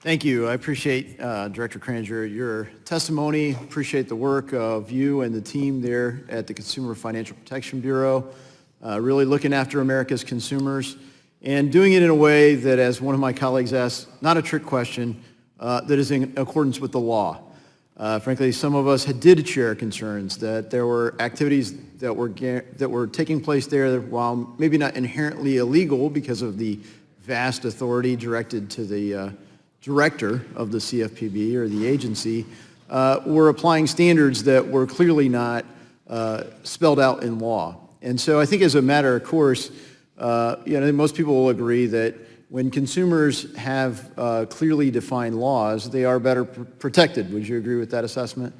Thank you. I appreciate, Director Kraninger, your testimony. Appreciate the work of you and the team there at the Consumer Financial Protection Bureau, really looking after America's consumers and doing it in a way that, as one of my colleagues asked, not a trick question, that is in accordance with the law. Frankly, some of us did share concerns that there were activities that were taking place there while maybe not inherently illegal because of the vast authority directed to the director of the CFPB or the agency, were applying standards that were clearly not spelled out in law. And so I think as a matter of course, most people will agree that when consumers have clearly defined laws, they are better protected. Would you agree with that assessment?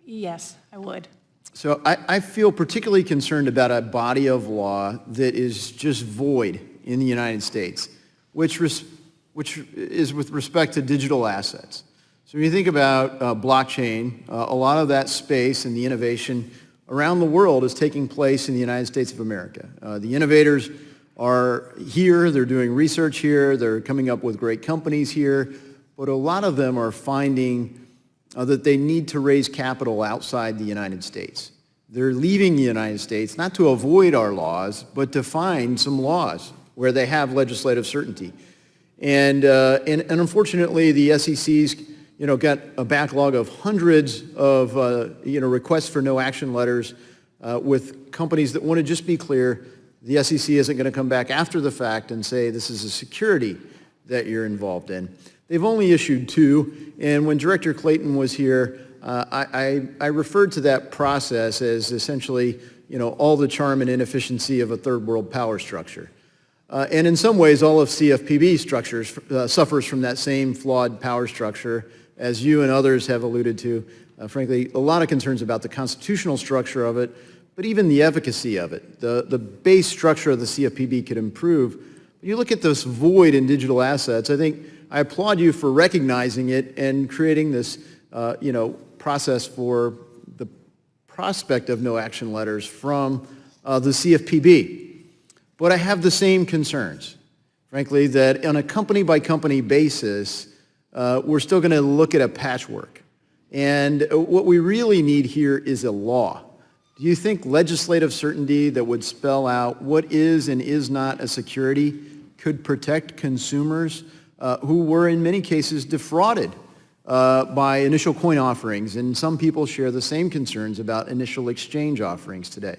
Yes, I would. So I feel particularly concerned about a body of law that is just void in the United States, which is with respect to digital assets. So when you think about blockchain, a lot of that space and the innovation around the world is taking place in the United States of America. The innovators are here, they're doing research here, they're coming up with great companies here, but a lot of them are finding that they need to raise capital outside the United States. They're leaving the United States, not to avoid our laws, but to find some laws where they have legislative certainty. And unfortunately, the SEC's got a backlog of hundreds of requests for no action letters with companies that want to just be clear. The SEC isn't going to come back after the fact and say this is a security that you're involved in. They've only issued 2, and when Director Clayton was here, I referred to that process as essentially all the charm and inefficiency of a third world power structure. And in some ways, all of CFPB structures suffers from that same flawed power structure, as you and others have alluded to. Frankly, a lot of concerns about the constitutional structure of it, but even the efficacy of it. The base structure of the CFPB could improve. When you look at this void in digital assets, I applaud you for recognizing it and creating this process for the prospect of no action letters from the CFPB. But I have the same concerns, frankly, that on a company-by-company basis, we're still going to look at a patchwork. And what we really need here is a law. Do you think legislative certainty that would spell out what is and is not a security could protect consumers who were in many cases defrauded by initial coin offerings? And some people share the same concerns about initial exchange offerings today.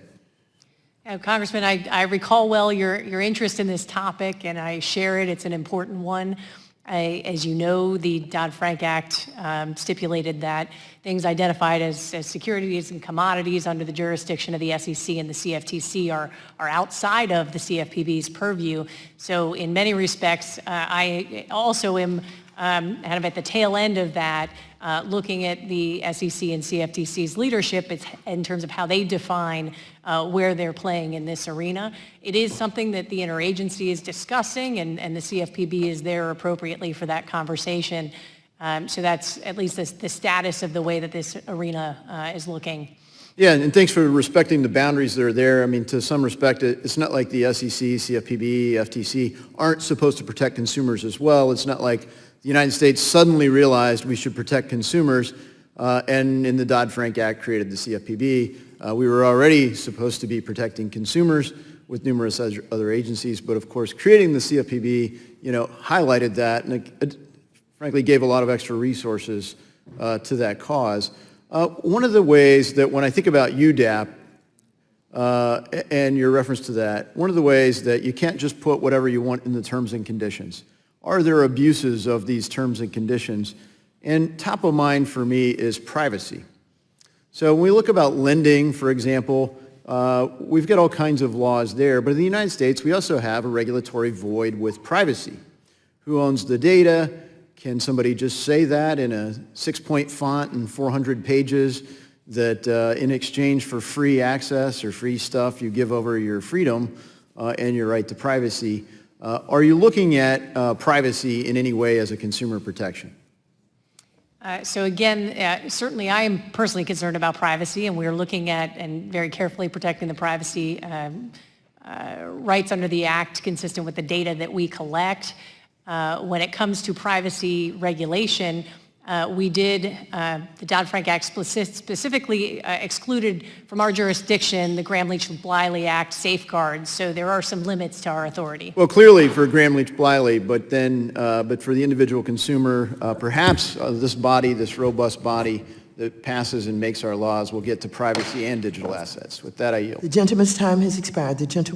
Congressman, I recall well your interest in this topic, and I share it. It's an important one. As you know, the Dodd-Frank Act stipulated that things identified as securities and commodities under the jurisdiction of the SEC and the CFTC are outside of the CFPB's purview. So in many respects, I also am kind of at the tail end of that, looking at the SEC and CFTC's leadership in terms of how they define where they're playing in this arena. It is something that the interagency is discussing, and the CFPB is there appropriately for that conversation. So that's at least the status of the way that this arena is looking. Yeah, and thanks for respecting the boundaries that are there. I mean, to some respect, it's not like the SEC, CFPB, FTC aren't supposed to protect consumers as well. It's not like the United States suddenly realized we should protect consumers and in the Dodd-Frank Act created the CFPB. We were already supposed to be protecting consumers with numerous other agencies, but of course creating the CFPB, highlighted that and it frankly gave a lot of extra resources to that cause. One of the ways that when I think about UDAP and your reference to that, one of the ways that you can't just put whatever you want in the terms and conditions. Are there abuses of these terms and conditions? And top of mind for me is privacy. So when we look about lending, for example, we've got all kinds of laws there, but in the United States, we also have a regulatory void with privacy. Who owns the data? Can somebody just say that in a 6-point font and 400 pages that in exchange for free access or free stuff, you give over your freedom and your right to privacy? Are you looking at privacy in any way as a consumer protection? So again, certainly I am personally concerned about privacy, and we're looking at and very carefully protecting the privacy rights under the Act consistent with the data that we collect. When it comes to privacy regulation, we did, the Dodd-Frank Act specifically excluded from our jurisdiction the Gramm-Leach-Bliley Act safeguards, so there are some limits to our authority. Well, clearly for Gramm-Leach-Bliley, but then, but for the individual consumer, perhaps this body, this robust body that passes and makes our laws will get to privacy and digital assets. With that, I yield. The gentleman's time has expired. The gentlewoman.